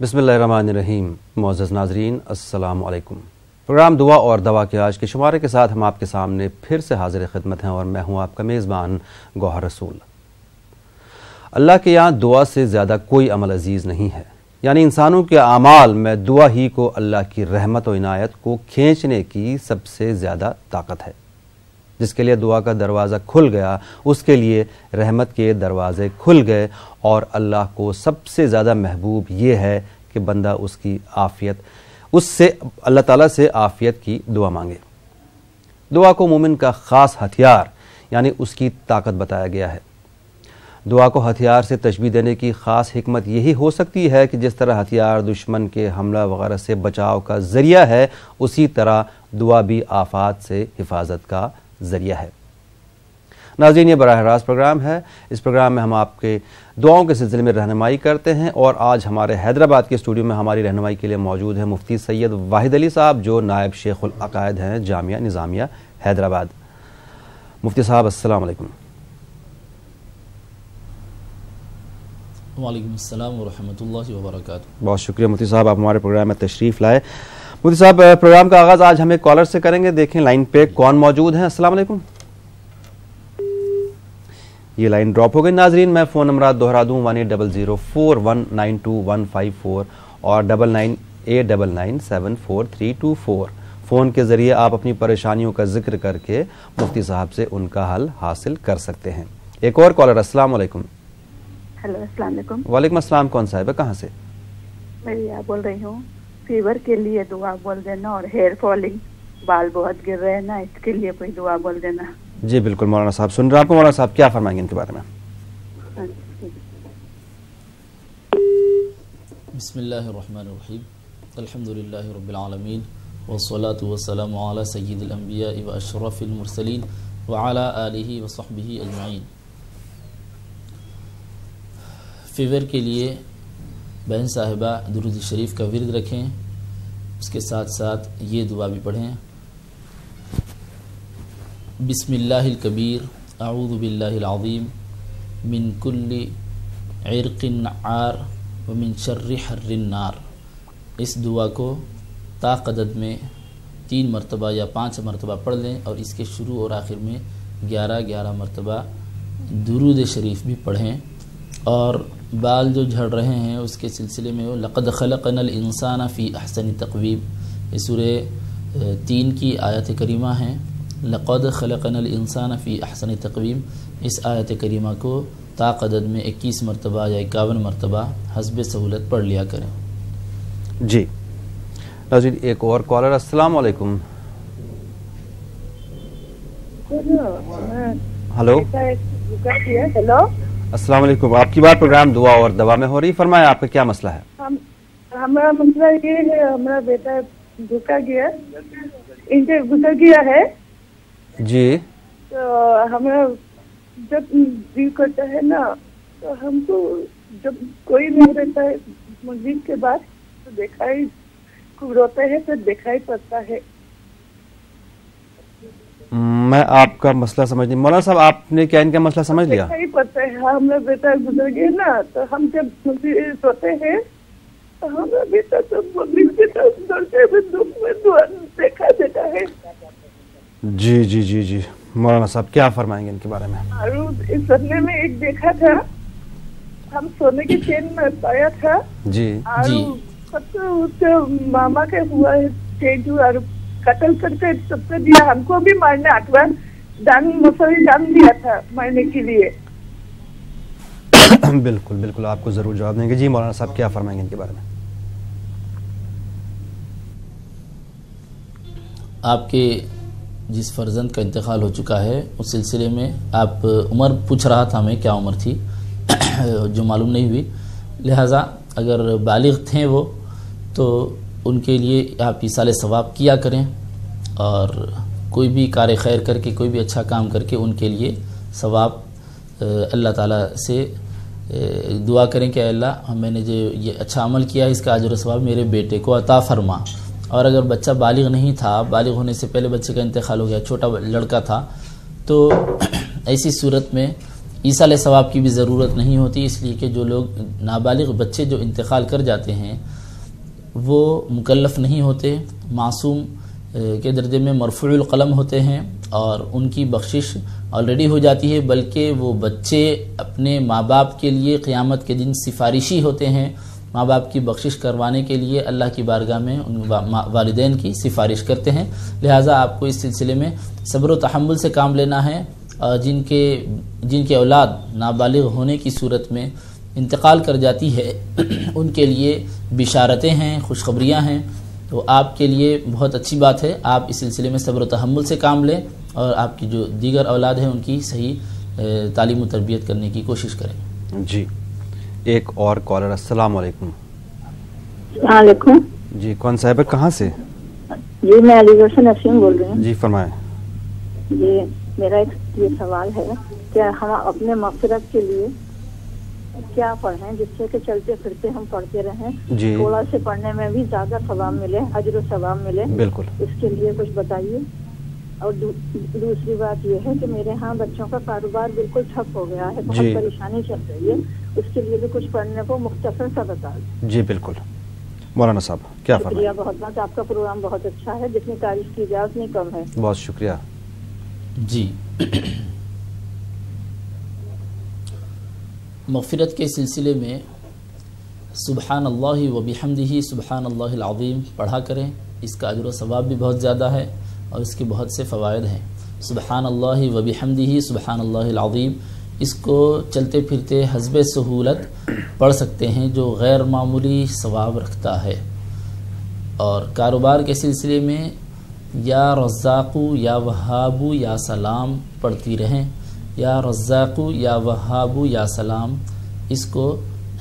بسم اللہ الرحمن الرحیم۔ معزز ناظرین السلام علیکم۔ پروگرام دعا اور دوا کے آج کے شمارے کے ساتھ ہم آپ کے سامنے پھر سے حاضر خدمت ہیں اور میں ہوں آپ کا میزبان گوہر رسول۔ اللہ کے یہاں دعا سے زیادہ کوئی عمل عزیز نہیں ہے، یعنی انسانوں کے اعمال میں دعا ہی کو اللہ کی رحمت و عنایت کو کھینچنے کی سب سے زیادہ طاقت ہے۔ جس کے لیے دعا کا دروازہ کھل گیا اس کے لیے رحمت کے دروازے کھل گئے، اور اللہ کو سب سے زیادہ محبوب یہ ہے کہ بندہ اس سے اللہ تعالیٰ سے عافیت کی دعا مانگے۔ دعا کو مومن کا خاص ہتھیار یعنی اس کی طاقت بتایا گیا ہے۔ دعا کو ہتھیار سے تشبیہ دینے کی خاص حکمت یہی ہو سکتی ہے کہ جس طرح ہتھیار دشمن کے حملہ وغیرہ سے بچاؤ کا ذریعہ ہے، اسی طرح دعا بھی آفات سے حفاظت کا ذریعہ ہے۔ ناظرین، یہ براہ راست پروگرام ہے۔ اس پروگرام میں ہم آپ کے دعاؤں کے سلسلے میں رہنمائی کرتے ہیں، اور آج ہمارے حیدرآباد کے اسٹوڈیو میں ہماری رہنمائی کے لیے موجود ہیں مفتی سید واحد علی صاحب، جو نائب شیخ العقائد ہیں جامعہ نظامیہ حیدرآباد۔ مفتی صاحب السلام علیکم۔ وعلیکم السلام ورحمۃ اللہ وبرکاتہ۔ بہت شکریہ مفتی صاحب، آپ ہمارے پروگرام میں تشریف لائے۔ مفتی صاحب، پروگرام کا آغاز آج ہمیں کالر سے کریں گے۔ دیکھیں لائن پہ کون موجود ہیں۔ السلام علیکم۔ یہ لائن ڈراپ ہو گئی۔ ناظرین، میں فون نمبرات دہرا دوں 1804192154 اور 9989974324۔ فون کے ذریعے آپ اپنی پریشانیوں کا ذکر کر کے مفتی صاحب سے ان کا حل حاصل کر سکتے ہیں۔ ایک اور کالر۔ السلام علیکم۔ ہیلو، السلام علیکم۔ وعلیکم السلام۔ کون صاحب ہے، کہاں سے؟ میں ریا بول رہی ہوں۔ فیور کے لیے دعا بول دینا، اور ہیئر فالنگ، بال بہت گر رہے ہیں نا، اس کے لیے کوئی دعا بول دینا۔ جی بالکل، مولانا صاحب سن رہے ہیں آپ کو۔ مولانا صاحب کیا فرمائیں گے ان کے بارے میں؟ بسم اللہ الرحمن الرحیم، الحمد للہ رب العالمین، والصلاة والسلام علی سید الانبیاء و اشرف المرسلین وعلی آلہ وصحبہ اجمعین۔ فیور کے لیے بہن صاحبہ درود شریف کا ورد رکھیں، اس کے ساتھ ساتھ یہ دعا بھی پڑھیں۔ بسم اللہ الکبیر، اعوذ باللہ العظیم، من کل عرق عار ومن شر حر النار۔ اس دعا کو طاقت میں 3 مرتبہ یا 5 مرتبہ پڑھ لیں، اور اس کے شروع اور آخر میں 11 مرتبہ درود شریف بھی پڑھیں۔ اور بال جو جھڑ رہے ہیں اس کے سلسلے میں لقد خلقنا الانسان فی احسن تقویم، یہ سورہ 3 کی آیت کریمہ ہیں۔ لقد خلقنا الانسان فی احسن تقویم، اس آیت کریمہ کو طاقت میں 21 مرتبہ یا 51 مرتبہ حسب سہولت پڑھ لیا کریں۔ جی ناظرین، ایک اور کالر۔ السلام علیکم۔ ہلو، ہیلو، السلام علیکم۔ آپ کی بات پروگرام دعا اور دوا میں ہو رہی، فرمائیں آپ کا کیا مسئلہ ہے؟ ہمارا مسئلہ یہ ہے، ہمارا بیٹا گزر گیا ہے۔ جی، تو ہمارا جب دل کرتا ہے نا، تو ہم کو جب کوئی نہیں رہتا ہے مسجد کے بعد، تو دکھائی روتا ہے، پھر دکھائی پڑتا ہے۔ میں آپ کا مسئلہ سمجھ نہیں، مولانا صاحب آپ نے کیا ان کا مسئلہ سمجھ لیا؟ دکھائی پڑتا ہے، ہمارا بیٹا گزر گیا نا، تو ہم جب سوتے ہیں تو ہمارا بیٹا تو مسجد کی طرف ڈرتے ہوئے دکھ میں دیکھا دیتا ہے۔ جی جی جی جی، مولانا صاحب کیا فرمائیں گے ان کے بارے میں؟ اور اس سپنے میں ایک دیکھا تھا، ہم سونے کے چین میں پایا تھا، جی اور سب کو اس کے ماما کے ہوا ہے چین، اور قتل کر کے سب کو دیا، ہم کو بھی مارنے اکبر مسری ڈال دیا تھا مارنے کے لیے۔ بالکل بالکل، آپ کو ضرور جواب دیں گے۔ جی مولانا صاحب کیا فرمائیں گے ان کے بارے میں؟ آپ کے جس فرزند کا انتقال ہو چکا ہے اس سلسلے میں آپ عمر پوچھ رہا تھا، ہمیں کیا عمر تھی جو معلوم نہیں ہوئی، لہٰذا اگر بالغ تھے وہ تو ان کے لیے آپ ایصال ثواب کیا کریں، اور کوئی بھی کار خیر کر کے، کوئی بھی اچھا کام کر کے ان کے لیے ثواب اللہ تعالیٰ سے دعا کریں کہ اے اللہ میں نے جو یہ اچھا عمل کیا اس کا اجر و ثواب میرے بیٹے کو عطا فرما۔ اور اگر بچہ بالغ نہیں تھا، بالغ ہونے سے پہلے بچے کا انتقال ہو گیا، چھوٹا لڑکا تھا، تو ایسی صورت میں ایصال ثواب کی بھی ضرورت نہیں ہوتی، اس لیے کہ جو لوگ نابالغ بچے جو انتقال کر جاتے ہیں وہ مکلف نہیں ہوتے، معصوم کے درجے میں مرفوع القلم ہوتے ہیں اور ان کی بخشش آلریڈی ہو جاتی ہے، بلکہ وہ بچے اپنے ماں باپ کے لیے قیامت کے دن سفارشی ہوتے ہیں، ماں باپ کی بخشش کروانے کے لیے اللہ کی بارگاہ میں ان والدین کی سفارش کرتے ہیں۔ لہٰذا آپ کو اس سلسلے میں صبر و تحمل سے کام لینا ہے، اور جن کے اولاد نابالغ ہونے کی صورت میں انتقال کر جاتی ہے ان کے لیے بشارتیں ہیں، خوشخبریاں ہیں، تو آپ کے لیے بہت اچھی بات ہے۔ آپ اس سلسلے میں صبر و تحمل سے کام لیں اور آپ کی جو دیگر اولاد ہیں ان کی صحیح تعلیم و تربیت کرنے کی کوشش کریں۔ جی ایک اور کالر، السلام علیکم۔ السلام علیکم جی کون صاحب کہاں سے؟ جی میں علی گڑھ سے نسیم بول رہی ہوں۔ جی فرمائیں۔ جی میرا ایک یہ سوال ہے کہ ہم اپنے مغفرت کے لیے کیا پڑھیں جس سے کہ چلتے پھرتے ہم پڑھتے رہیں، جی تھوڑا سے پڑھنے میں بھی زیادہ ثواب ملے، اجر و ثواب ملے، بالکل، اس کے لیے کچھ بتائیے۔ اور دوسری بات یہ ہے کہ میرے ہاں بچوں کا کاروبار بالکل ٹھپ ہو گیا ہے، بہت پریشانی چل رہی ہے، اس کے لیے بھی کچھ پڑھنے کو مختصر سا بتا دیں۔ جی بالکل مولانا صاحب کیا فرمائیں؟ شکریہ بہت بہت، آپ کا پروگرام بہت اچھا ہے، جتنی تعریف کی جائے اتنی کم ہے۔ بہت شکریہ۔ جی مغفرت کے سلسلے میں سبحان اللہ و بحمدہ سبحان اللہ العظیم پڑھا کریں، اس کا اجر و ثواب بھی بہت زیادہ ہے اور اس کے بہت سے فوائد ہیں۔ سبحان اللہ و بحمدہ سبحان اللہ العظیم، اس کو چلتے پھرتے حسب سہولت پڑھ سکتے ہیں جو غیر معمولی ثواب رکھتا ہے۔ اور کاروبار کے سلسلے میں یا رزاقو یا وہابو یا سلام پڑھتی رہیں، یا رزاقو یا وہابو یا سلام، اس کو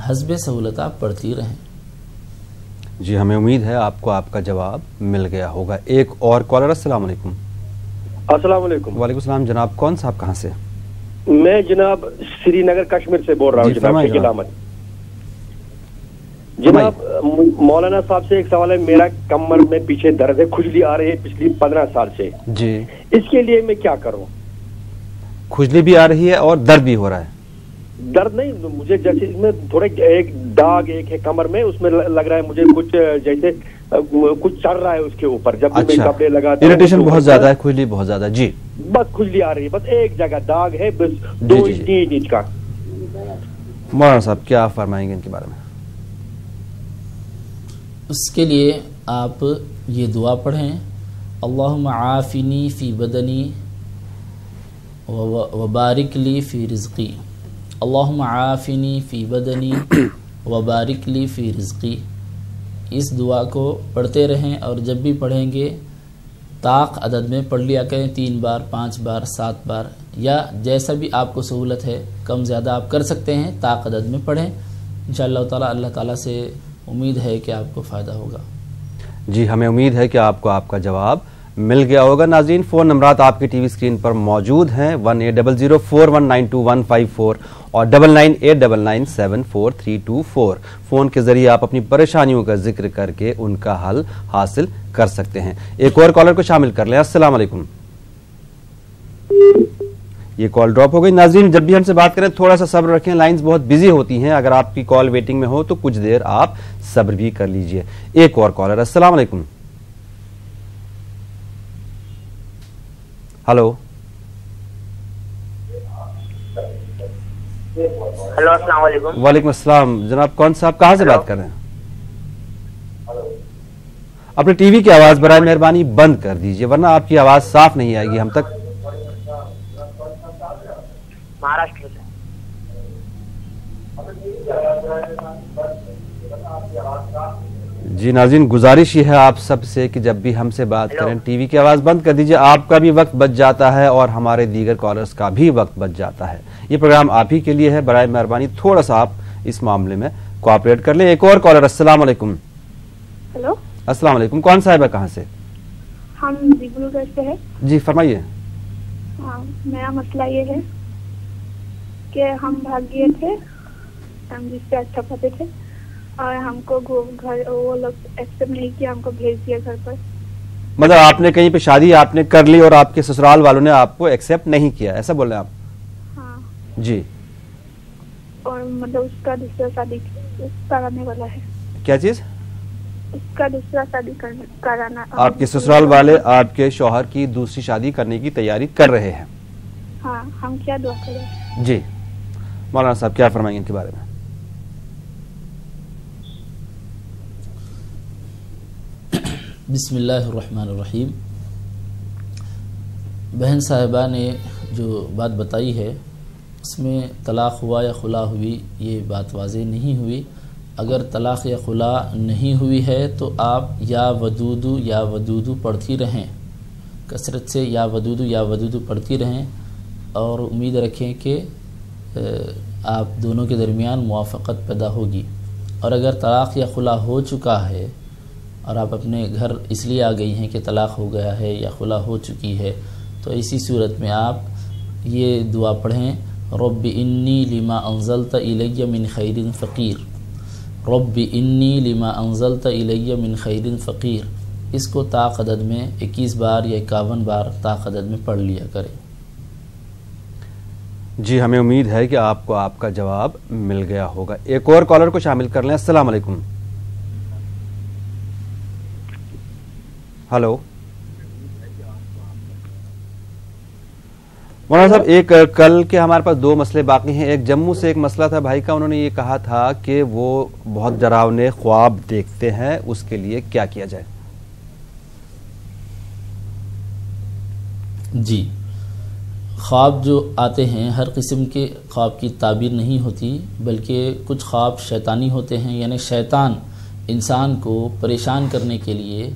حسب سہولت آپ پڑھتی رہیں۔ جی ہمیں امید ہے آپ کو آپ کا جواب مل گیا ہوگا۔ ایک اور کالر، السلام علیکم۔ السلام علیکم۔ وعلیکم السلام جناب، کون صاحب کہاں سے؟ میں جناب سری نگر کشمیر سے بول رہا ہوں۔ جناب شکیل احمد۔ جناب مولانا صاحب سے ایک سوال ہے، میرا کمر میں پیچھے درد ہے، کھجلی آ رہی ہے پچھلی 15 سال سے، جی اس کے لیے میں کیا کروں؟ کھجلی بھی آ رہی ہے اور درد بھی ہو رہا ہے؟ درد نہیں، مجھے جیسے اس میں تھوڑے ایک داغ ایک ہے کمر میں، اس میں لگ رہا ہے مجھے کچھ جیسے کچھ چل رہا ہے اس کے اوپر، جب میں کپڑے لگاتا ہوں اریٹیشن بہت زیادہ ہے، کھجلی بہت زیادہ۔ جی بس کھجلی آ رہی ہے، بس ایک جگہ داغ ہے، بس 2 انچ 3 انچ کا۔ مولانا صاحب کیا فرمائیں گے ان کے بارے میں؟ اس کے لیے آپ یہ دعا پڑھیں، اللہم عافنی فی بدنی وبارک لی فی رزقی، اللہم عافنی فی بدنی وبارک لی فی رزقی۔ اس دعا کو پڑھتے رہیں اور جب بھی پڑھیں گے طاق عدد میں پڑھ لیا کریں، 3 بار 5 بار 7 بار، یا جیسا بھی آپ کو سہولت ہے، کم زیادہ آپ کر سکتے ہیں، طاق عدد میں پڑھیں۔ انشاءاللہ تعالی اللہ تعالیٰ سے امید ہے کہ آپ کو فائدہ ہوگا۔ جی ہمیں امید ہے کہ آپ کو آپ کا جواب مل گیا ہوگا۔ ناظرین فون نمبرات آپ کی ٹی وی اسکرین پر موجود ہیں، 180041922154 اور 9989974324۔ فون کے ذریعے آپ اپنی پریشانیوں کا ذکر کر کے ان کا حل حاصل کر سکتے ہیں۔ ایک اور کالر کو شامل کر لیں، السلام علیکم۔ یہ کال ڈراپ ہو گئی۔ ناظرین جب بھی ہم سے بات کریں تھوڑا سا صبر رکھیں، لائنز بہت بزی ہوتی ہیں، اگر آپ کی کال ویٹنگ میں ہو تو کچھ دیر آپ صبر بھی کر لیجئے۔ ایک اور کالر، السلام علیکم۔ ہلو ہلو السلام علیکم۔ وعلیکم السلام جناب، کون صاحب کہاں سے بات کر رہے ہیں؟ اپنے ٹی وی کی آواز برائے مہربانی بند کر دیجئے ورنہ آپ کی آواز صاف نہیں آئے گی ہم تک۔ مہاراشٹر سے۔ جی ناظرین گزارش یہ ہے آپ سب سے کہ جب بھی ہم سے بات کریں ٹی وی کی آواز بند کر دیجئے، آپ کا بھی وقت بچ جاتا ہے اور ہمارے دیگر کالرز کا بھی وقت بچ جاتا ہے۔ یہ پروگرام آپ ہی کے لیے ہے، برائے مہربانی تھوڑا سا آپ اس معاملے میں کوآپریٹ کر لیں۔ ایک اور کالر، السلام علیکم۔ ہلو السلام علیکم، کون صاحب ہے کہاں سے؟ ہم ڈبرو گڑھ سے ہیں۔ جی فرمائیے۔ ہاں میرا مسئلہ یہ ہے کہ ہم بھاگ گئے تھے، ہم جس سے اچھا پتے تھے اور ہم کو گھر وہ لوگ ایکسپٹ نہیں کیا، ہم کو بھیج دیا گھر پر۔ مطلب آپ نے کہیں پہ شادی آپ نے کر لی اور آپ کے سسرال والوں نے آپ کو ایکسپٹ نہیں کیا، ایسا بول رہے ہیں آپ؟ ہاں جی اور مطلب اس کا دوسرا شادی کرانے والا ہے. کیا چیز؟ اس کا دوسرا شادی کرانا. آپ کے سسرال والے آپ کے شوہر کی دوسری شادی کرنے کی تیاری کر رہے ہیں؟ ہاں. ہم کیا دعا کریں؟ جی مولانا صاحب کیا فرمائیں گے ان کے بارے میں؟ بسم اللہ الرحمن الرحیم. بہن صاحبہ نے جو بات بتائی ہے اس میں طلاق ہوا یا خلا ہوئی یہ بات واضح نہیں ہوئی. اگر طلاق یا خلا نہیں ہوئی ہے تو آپ یا ودودو پڑھتی رہیں، کثرت سے یا ودودو پڑھتی رہیں اور امید رکھیں کہ آپ دونوں کے درمیان موافقت پیدا ہوگی. اور اگر طلاق یا خلا ہو چکا ہے اور آپ اپنے گھر اس لیے آ گئی ہیں کہ طلاق ہو گیا ہے یا خلا ہو چکی ہے تو اسی صورت میں آپ یہ دعا پڑھیں، رب انی لما انزلت الی من خیر فقیر. رب انی لما انزلت الی من خیر فقیر. اس کو طاقت میں 21 بار یا 51 بار طاقت میں پڑھ لیا کریں. جی ہمیں امید ہے کہ آپ کو آپ کا جواب مل گیا ہوگا. ایک اور کالر کو شامل کر لیں. السلام علیکم. ہلو مولانا صاحب، ایک کل کے ہمارے پاس 2 مسئلے باقی ہیں. ایک جموں سے ایک مسئلہ تھا بھائی کا، انہوں نے یہ کہا تھا کہ وہ بہت ڈراونے خواب دیکھتے ہیں، اس کے لیے کیا کیا جائے؟ جی خواب جو آتے ہیں ہر قسم کے خواب کی تعبیر نہیں ہوتی، بلکہ کچھ خواب شیطانی ہوتے ہیں. یعنی شیطان انسان کو پریشان کرنے کے لیے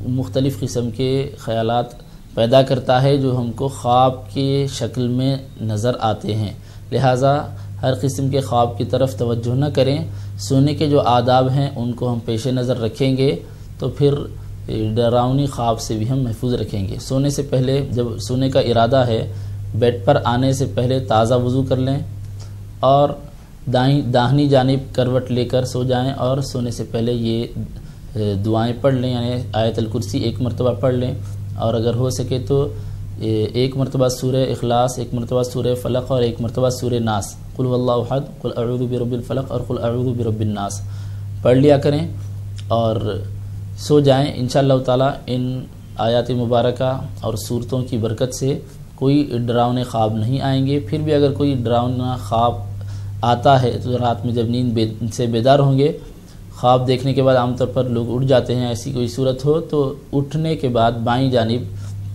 مختلف قسم کے خیالات پیدا کرتا ہے جو ہم کو خواب کے شکل میں نظر آتے ہیں. لہٰذا ہر قسم کے خواب کی طرف توجہ نہ کریں. سونے کے جو آداب ہیں ان کو ہم پیش نظر رکھیں گے تو پھر ڈراؤنی خواب سے بھی ہم محفوظ رکھیں گے. سونے سے پہلے جب سونے کا ارادہ ہے بیڈ پر آنے سے پہلے تازہ وضو کر لیں اور داہنی جانب کروٹ لے کر سو جائیں اور سونے سے پہلے یہ دعائیں پڑھ لیں. یعنی آیت الکرسی 1 مرتبہ پڑھ لیں اور اگر ہو سکے تو 1 مرتبہ سورہ اخلاص، 1 مرتبہ سورہ فلق اور 1 مرتبہ سورہ ناس، قل هو اللہ احد، قل اعوذ برب الفلق اور قل اعوذ برب الناس پڑھ لیا کریں اور سو جائیں. انشاءاللہ تعالی ان آیات مبارکہ اور صورتوں کی برکت سے کوئی ڈراؤنے خواب نہیں آئیں گے. پھر بھی اگر کوئی ڈراؤنا خواب آتا ہے تو رات میں جب نیند سے بیدار ہوں گے، خواب دیکھنے کے بعد عام طور پر لوگ اٹھ جاتے ہیں، ایسی کوئی صورت ہو تو اٹھنے کے بعد بائیں جانب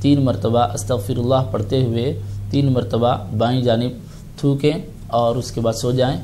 3 مرتبہ استغفر اللہ پڑھتے ہوئے 3 مرتبہ بائیں جانب تھوکیں اور اس کے بعد سو جائیں.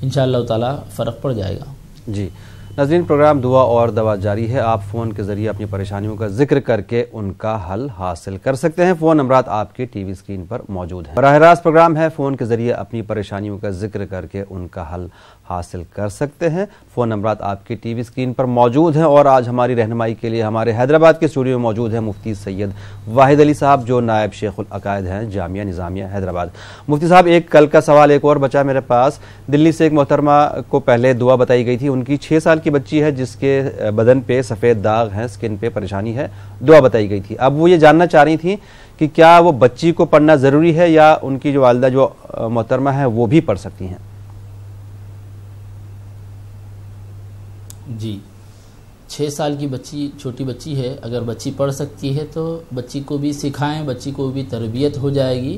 انشاءاللہ تعالی فرق پڑ جائے گا. جی ناظرین، پروگرام دعا اور دوا جاری ہے. آپ فون کے ذریعے اپنی پریشانیوں کا ذکر کر کے ان کا حل حاصل کر سکتے ہیں. فون نمبرات آپ کے ٹی وی اسکرین پر موجود ہیں. براہ راست پروگرام ہے، فون کے ذریعے اپنی پریشانیوں کا ذکر کر کے ان کا حل حاصل کر سکتے ہیں. فون نمبرات آپ کی ٹی وی اسکرین پر موجود ہیں. اور آج ہماری رہنمائی کے لیے ہمارے حیدرآباد کے اسٹوڈیو میں موجود ہیں مفتی سید واحد علی صاحب، جو نائب شیخ العقائد ہیں جامعہ نظامیہ حیدرآباد. مفتی صاحب، ایک کل کا سوال ایک اور بچا میرے پاس. دلی سے ایک محترمہ کو پہلے دعا بتائی گئی تھی. ان کی 6 سال کی بچی ہے جس کے بدن پہ سفید داغ ہیں، سکن پہ پریشانی ہے، دعا بتائی گئی تھی. اب وہ یہ جاننا چاہ رہی تھیں کہ کیا وہ بچی کو پڑھنا ضروری ہے یا ان کی جو والدہ جو محترمہ ہے وہ بھی پڑھ سکتی ہیں؟ جی 6 سال کی بچی چھوٹی بچی ہے، اگر بچی پڑھ سکتی ہے تو بچی کو بھی سکھائیں، بچی کو بھی تربیت ہو جائے گی.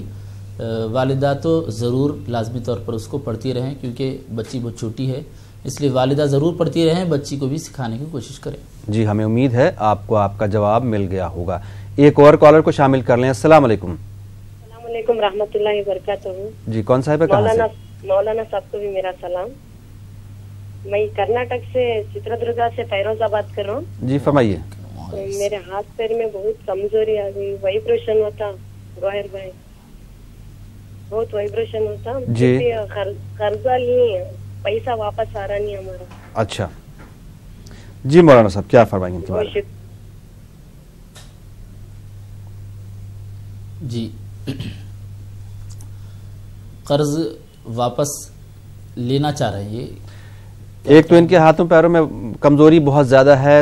والدہ تو ضرور لازمی طور پر اس کو پڑھتی رہیں کیونکہ بچی بہت چھوٹی ہے، اس لیے والدہ ضرور پڑھتی رہیں، بچی کو بھی سکھانے کی کوشش کریں. جی ہمیں امید ہے آپ کو آپ کا جواب مل گیا ہوگا. ایک اور کالر کو شامل کر لیں. السلام علیکم. السلام علیکم رحمۃ اللہ وبرکاتہ. جی کون صاحب ہے، کہاں سے؟ مولانا صاحب کو بھی میرا سلام. میں کرناٹک سے چتردرگا سے فیروزہ بات کر رہا ہوں. جی فرمائیے. میرے ہاتھ پیر میں بہت کمزوری آ گئی، وائبریشن ہوتا گوہر بھائی، بہت وائبریشن ہوتا. جی قرضہ نہیں، پیسہ واپس آ رہا نہیں ہمارا. اچھا جی مولانا صاحب کیا فرمائیں گے؟ جی قرض واپس لینا چاہ رہے ہیں. ایک تو ان کے ہاتھوں پیروں میں کمزوری بہت زیادہ ہے،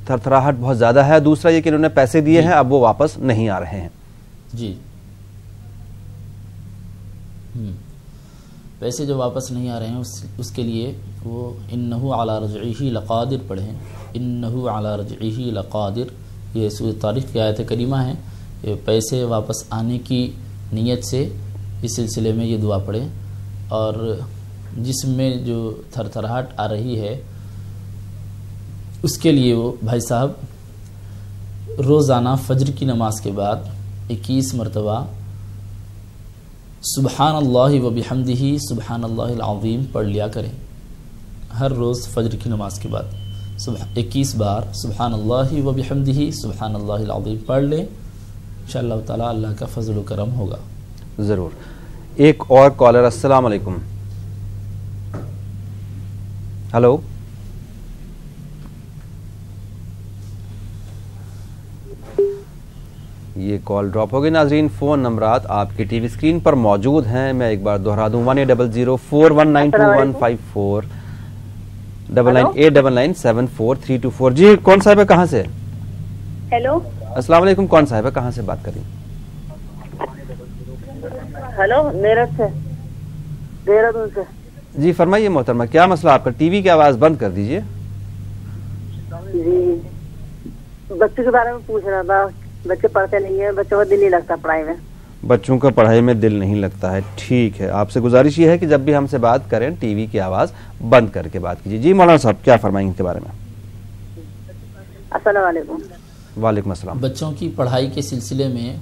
تھرتھراہٹ بہت زیادہ ہے. دوسرا یہ کہ انہوں نے پیسے دیے ہیں، اب وہ واپس نہیں آ رہے ہیں. جی پیسے جو واپس نہیں آ رہے ہیں اس کے لیے وہ انہو علی رجعہ لقادر پڑھیں. انہو علی رجعہ لقادر، یہ سورۃ طارق کی آیت کریمہ ہے. یہ پیسے واپس آنے کی نیت سے اس سلسلے میں یہ دعا پڑھیں. اور جسم میں جو تھر تھراہٹ آ رہی ہے اس کے لیے وہ بھائی صاحب روزانہ فجر کی نماز کے بعد 21 مرتبہ سبحان اللہ و بحمدہ سبحان اللہ العظیم پڑھ لیا کریں. ہر روز فجر کی نماز کے بعد 21 بار سبحان اللہ و بحمدہ سبحان اللہ العظیم پڑھ لیں. انشاءاللہ تعالیٰ اللہ کا فضل و کرم ہوگا. ضرور. ایک اور کالر. السلام علیکم. ہلو. یہ کال ڈراپ ہو گئی. ناظرین فون نمبرات آپ کی ٹی وی اسکرین پر موجود ہیں. میں ایک بار دوہرا دوں 180041922154 9989974324. جی کون صاحب ہے کہاں سے؟ ہیلو السلام علیکم. کون صاحب ہے کہاں سے بات کر رہی ہیں؟ ہلو میرٹھ سے دہرادون سے. جی فرمائیے محترمہ کیا مسئلہ آپ کا؟ ٹی وی کی آواز بند کر دیجئے. جی بچوں کے بارے میں پوچھ رہا تھا. بچے پڑھتے نہیں ہیں، بچوں کا دل نہیں لگتا پڑھائی میں. بچوں کا پڑھائی میں دل نہیں لگتا ہے. ٹھیک ہے، آپ سے گزارش یہ ہے کہ جب بھی ہم سے بات کریں ٹی وی کی آواز بند کر کے بات کیجیے. جی مولانا صاحب کیا فرمائیں گے کے بارے میں؟ السلام علیکم. وعلیکم السلام. بچوں کی پڑھائی کے سلسلے میں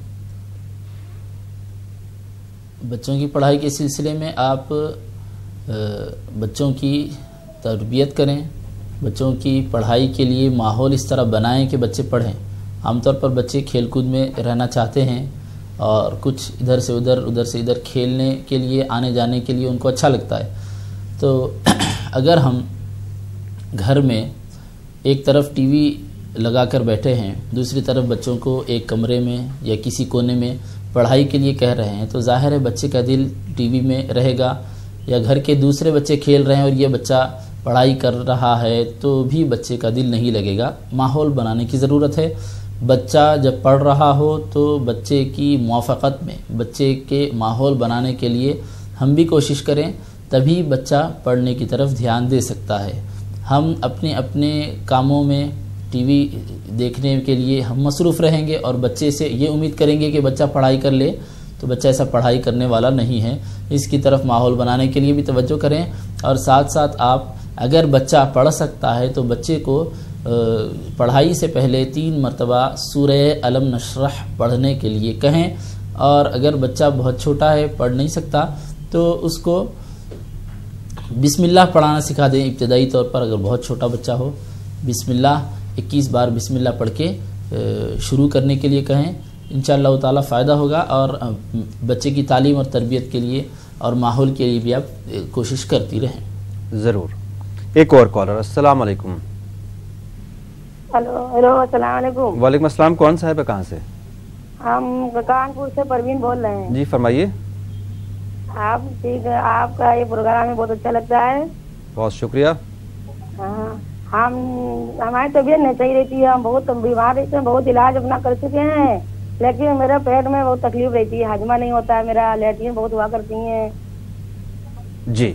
آپ بچوں کی تربیت کریں. بچوں کی پڑھائی کے لیے ماحول اس طرح بنائیں کہ بچے پڑھیں. عام طور پر بچے کھیل کود میں رہنا چاہتے ہیں اور کچھ ادھر سے ادھر کھیلنے کے لیے آنے جانے کے لیے ان کو اچھا لگتا ہے. تو اگر ہم گھر میں ایک طرف ٹی وی لگا کر بیٹھے ہیں، دوسری طرف بچوں کو ایک کمرے میں یا کسی کونے میں پڑھائی کے لیے کہہ رہے ہیں، تو ظاہر ہے بچے کا دل ٹی وی میں رہے گا. یا گھر کے دوسرے بچے کھیل رہے ہیں اور یہ بچہ پڑھائی کر رہا ہے تو بھی بچے کا دل نہیں لگے گا. ماحول بنانے کی ضرورت ہے. بچہ جب پڑھ رہا ہو تو بچے کی موافقت میں، بچے کے ماحول بنانے کے لیے ہم بھی کوشش کریں، تبھی بچہ پڑھنے کی طرف دھیان دے سکتا ہے. ہم اپنے کاموں میں ٹی وی دیکھنے کے لیے ہم مصروف رہیں گے اور بچے سے یہ امید کریں گے کہ بچہ پڑھائی کر لے، تو بچہ ایسا پڑھائی کرنے والا نہیں ہے. اس کی طرف ماحول بنانے کے لیے بھی توجہ کریں. اور ساتھ ساتھ آپ اگر بچہ پڑھ سکتا ہے تو بچے کو پڑھائی سے پہلے 3 مرتبہ سورہ علم نشرح پڑھنے کے لیے کہیں. اور اگر بچہ بہت چھوٹا ہے پڑھ نہیں سکتا تو اس کو بسم اللہ پڑھانا سکھا دیں ابتدائی طور پر. اگر بہت چھوٹا بچہ ہو بسم اللہ 21 بار بسم اللہ پڑھ کے شروع کرنے کے لیے کہیں. انشاءاللہ تعالی فائدہ ہوگا. اور بچے کی تعلیم اور تربیت کے لیے اور ماحول کے لیے بھی آپ کوشش کرتی رہیں. ضرور. ایک اور کالر. السلام علیکم. ہلو السلام علیکم. وعلیکم السلام. کون صاحب ہے کہاں سے؟ ہم کانپور سے پروین بول رہے ہیں. جی فرمائیے. آپ ٹھیک ہے، آپ کا یہ پروگرام ہمیں بہت اچھا لگتا ہے. بہت شکریہ. ہاں ہماری طبیعت نہیں صحیح رہتی ہے، ہم بہت بیمار رہتے ہیں، بہت علاج اپنا کر چکے ہیں، لیکن میرا پیٹ میں بہت تکلیف رہتی ہے، ہاجمہ نہیں ہوتا ہے میرا، لیٹرین بہت ہوا کرتی ہیں. جی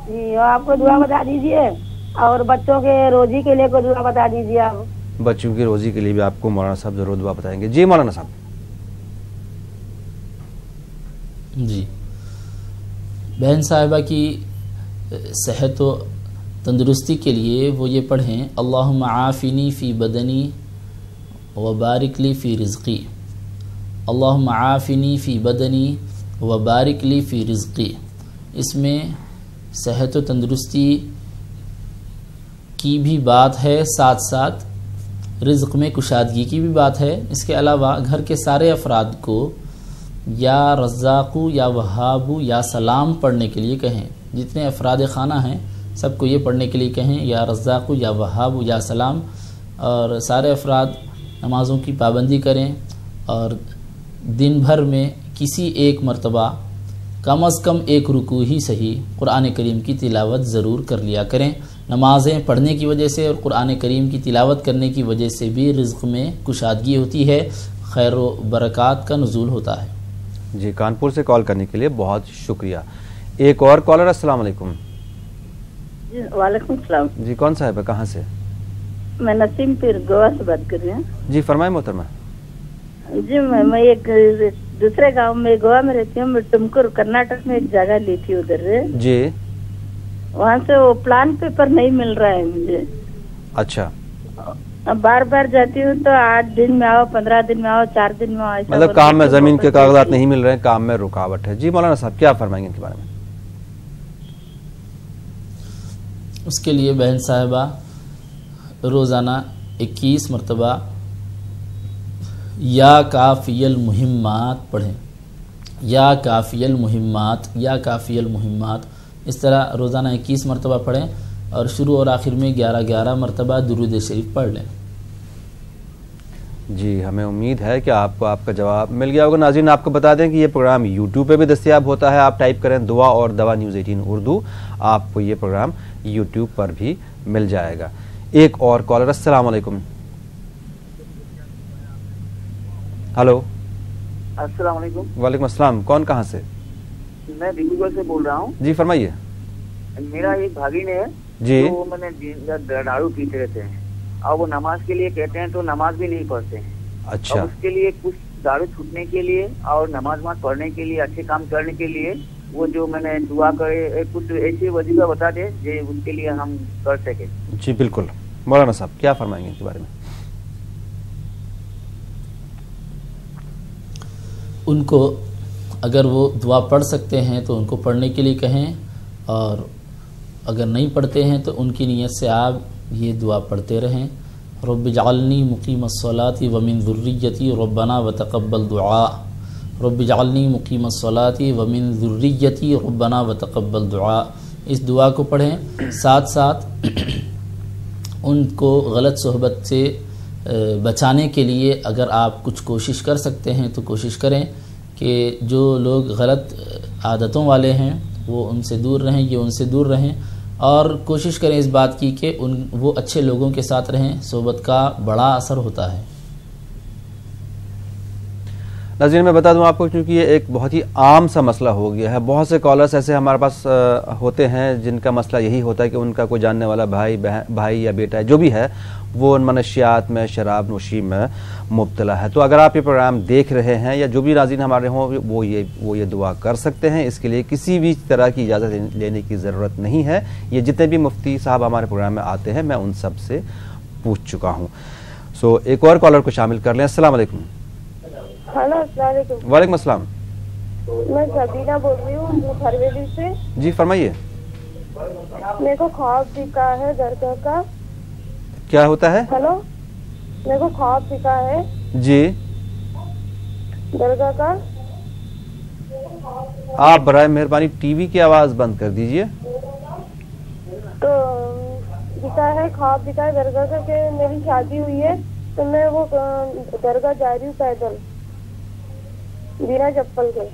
جی آپ کو دعا بتا دیجیے اور بچوں کے روزی کے لیے کوئی دعا بتا دیجیے. آپ بچوں کی روزی کے لیے بھی آپ کو مولانا صاحب ضرور دعا بتائیں گے. جی مولانا صاحب. جی بہن صاحبہ کی صحت و تندرستی کے لیے وہ یہ پڑھیں اللہم عافنی فی بدنی وبارک لی فی رزقی. اللہم عافنی فی بدنی وبارک لی فی رزقی. اس میں صحت و تندرستی کی بھی بات ہے، ساتھ ساتھ رزق میں کشادگی کی بھی بات ہے. اس کے علاوہ گھر کے سارے افراد کو یا رزاقو یا وہابو یا سلام پڑھنے کے لیے کہیں. جتنے افراد خانہ ہیں سب کو یہ پڑھنے کے لیے کہیں یا رزاقو یا وہابو یا سلام. اور سارے افراد نمازوں کی پابندی کریں اور دن بھر میں کسی ایک مرتبہ کم از کم ایک رکوع ہی صحیح قرآن کریم کی تلاوت ضرور کر لیا کریں. نمازیں پڑھنے کی وجہ سے اور قرآن کریم کی تلاوت کرنے کی وجہ سے بھی رزق میں کشادگی ہوتی ہے، خیر و برکات کا نزول ہوتا ہے. جی کانپور سے کال کرنے کے لیے بہت شکریہ. ایک اور کالر. السلام علیکم. جی وعلیکم السلام. جی کون صاحب ہے, کہاں سے؟ میں نسیم پیر گوا سے بات کر رہی ہوں. جی فرمائیں محترمہ. جی میں ایک دوسرے گاؤں میں گوا میں رہتی ہوں. میں ٹمکر کرناٹک میں ایک جگہ لی تھی ادھر سے. جی وہاں سے وہ پلان پیپر نہیں مل رہا ہے مجھے. اچھا. اب بار بار جاتی ہوں تو 8 دن میں آؤ, 15 دن میں آؤ, 4 دن میں آؤ. مطلب کام میں زمین کے کاغذات نہیں مل رہے ہیں, کام میں رکاوٹ ہے. جی مولانا صاحب کیا فرمائیں گے ان کے بارے میں؟ اس کے لیے بہن صاحبہ روزانہ 21 مرتبہ یا کافی المہمات پڑھیں. یا کافی المہمات, یا کافی المہمات, اس طرح روزانہ 21 مرتبہ پڑھیں اور شروع اور آخر میں 11 مرتبہ درود شریف پڑھ لیں. جی ہمیں امید ہے کہ آپ کو آپ کا جواب مل گیا ہوگا. ناظرین آپ کو بتا دیں کہ یہ پروگرام یوٹیوب پہ بھی دستیاب ہوتا ہے. آپ ٹائپ کریں دعا اور دوا نیوز 18 اردو, آپ کو یہ پروگرام یوٹیوب پر بھی مل جائے گا. ایک اور کالر. السلام علیکم. ہلو. السلام علیکم. وعلیکم السلام. کون کہاں سے؟ میں ڈیبو گڑھ سے بول رہا ہوں. جی فرمائیے. میرا ایک بھاگین ہے جی, تو میں نے دارو پیتے رہتے ہیں اور وہ نماز کے لیے کہتے ہیں تو نماز بھی نہیں پڑھتے ہیں. اچھا. اس کے لیے کچھ دارو چھوٹنے کے لیے اور نماز پڑھنے کے لیے, اچھے کام کرنے کے لیے وہ جو میں نے دعا کرے, کچھ ایسی وظیفہ بتا دے جو ان کے لیے ہم کر سکیں. جی بالکل. مولانا صاحب کیا فرمائیں گے ان کے بارے میں؟ ان کو اگر وہ دعا پڑھ سکتے ہیں تو ان کو پڑھنے کے لیے کہیں, اور اگر نہیں پڑھتے ہیں تو ان کی نیت سے آپ یہ دعا پڑھتے رہیں. رب اجعلنی مقیم الصلاۃ ومن ذریتی ربنا وتقبل دعاء. رب اجعلنی مقیم الصلاۃ ومن ذریتی ربنا وتقبل دعاء. اس دعا کو پڑھیں. ساتھ ساتھ ان کو غلط صحبت سے بچانے کے لیے اگر آپ کچھ کوشش کر سکتے ہیں تو کوشش کریں کہ جو لوگ غلط عادتوں والے ہیں وہ ان سے دور رہیں, یہ ان سے دور رہیں, اور کوشش کریں اس بات کی کہ وہ اچھے لوگوں کے ساتھ رہیں. صحبت کا بڑا اثر ہوتا ہے. ناظرین میں بتا دوں آپ کو, کیونکہ یہ ایک بہت ہی عام سا مسئلہ ہو گیا ہے. بہت سے کالرز ایسے ہمارے پاس ہوتے ہیں جن کا مسئلہ یہی ہوتا ہے کہ ان کا کوئی جاننے والا بھائی یا بیٹا ہے جو بھی ہے وہ ان منشیات میں, شراب نوشی میں مبتلا ہے. تو اگر آپ یہ پروگرام دیکھ رہے ہیں یا جو بھی ناظرین ہمارے ہوں وہ یہ دعا کر سکتے ہیں. اس کے لیے کسی بھی طرح کی اجازت لینے کی ضرورت نہیں ہے. یہ جتنے بھی مفتی صاحب ہمارے پروگرام میں آتے ہیں میں ان سب سے پوچھ چکا ہوں. سو ایک اور کالر کو شامل کر لیں. السلام علیکم. ہلو السلام علیکم. وعلیکم السلام. میں سبینہ بول رہی ہوں ہرویلی سے. جی فرمائیے. میرے کو خواب دکھا ہے درگاہ کا. کیا ہوتا ہے؟ ہلو, میرے کو خواب دکھا ہے جی درگاہ کا. آپ برائے مہربانی ٹی وی کی آواز بند کر دیجئے. تو دکھا ہے, خواب دکھا ہے درگاہ کا کہ میری شادی ہوئی ہے تو میں وہ درگاہ جا رہی ہوں پیدل بنا چپل کے.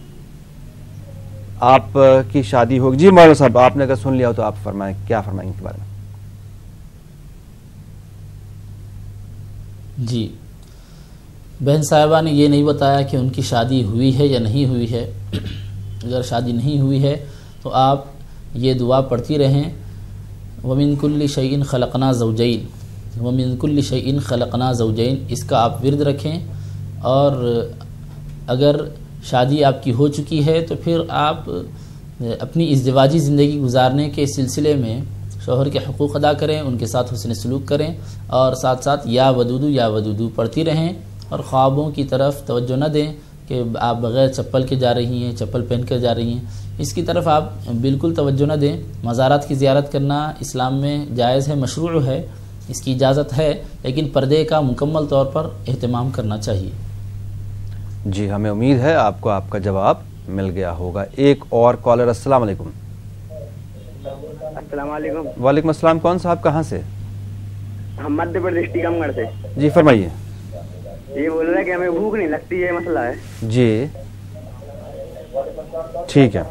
آپ کی شادی ہوگی. جی مولانا صاحب آپ نے اگر سن لیا ہو تو آپ فرمائیں, کیا فرمائیں ان کے بارے میں؟ جی بہن صاحبہ نے یہ نہیں بتایا کہ ان کی شادی ہوئی ہے یا نہیں ہوئی ہے. اگر شادی نہیں ہوئی ہے تو آپ یہ دعا پڑھتی رہیں. وَمِن كُلِّ شَيْءٍ خَلَقْنَا زَوْجَيْنِ وَمِن كُلِّ شَيْءٍ خَلَقْنَا زَوْجَيْنِ. اس کا آپ ورد رکھیں. اور اگر شادی آپ کی ہو چکی ہے تو پھر آپ اپنی ازدواجی زندگی گزارنے کے سلسلے میں شوہر کے حقوق ادا کریں, ان کے ساتھ حسن سلوک کریں, اور ساتھ ساتھ یا ودودو پڑھتی رہیں. اور خوابوں کی طرف توجہ نہ دیں کہ آپ بغیر چپل کے جا رہی ہیں, چپل پہن کر جا رہی ہیں, اس کی طرف آپ بالکل توجہ نہ دیں. مزارات کی زیارت کرنا اسلام میں جائز ہے, مشروع ہے, اس کی اجازت ہے, لیکن پردے کا مکمل طور پر اہتمام کرنا چاہیے. جی ہمیں امید ہے آپ کو آپ کا جواب مل گیا ہوگا. ایک اور کالر. السلام علیکم. السلام علیکم. وعلیکم السلام. کون صاحب کہاں سے؟ ہم مدھیہ پردیش ٹیکم گڑھ سے. جی فرمائیے. یہ بول رہے ہیں کہ ہمیں بھوک نہیں لگتی, یہ مسئلہ ہے. جی ٹھیک ہے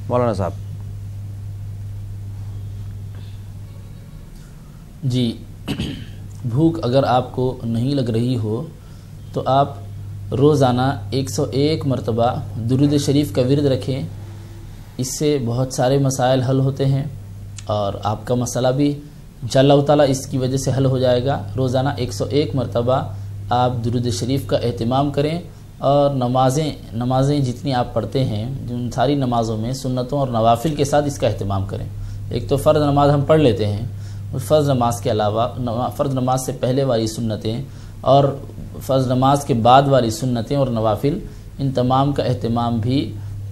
مولانا صاحب. جی بھوک اگر آپ کو نہیں لگ رہی ہو تو آپ روزانہ 101 مرتبہ درود شریف کا ورد رکھیں. اس سے بہت سارے مسائل حل ہوتے ہیں اور آپ کا مسئلہ بھی انشاءاللہ تعالیٰ اس کی وجہ سے حل ہو جائے گا۔ روزانہ 101 مرتبہ آپ درود شریف کا اہتمام کریں اور نمازیں جتنی آپ پڑھتے ہیں ان ساری نمازوں میں سنتوں اور نوافل کے ساتھ اس کا اہتمام کریں۔ ایک تو فرض نماز ہم پڑھ لیتے ہیں، فرض نماز کے علاوہ فرض نماز سے پہلے والی سنتیں اور فرض نماز کے بعد والی سنتیں اور نوافل، ان تمام کا اہتمام بھی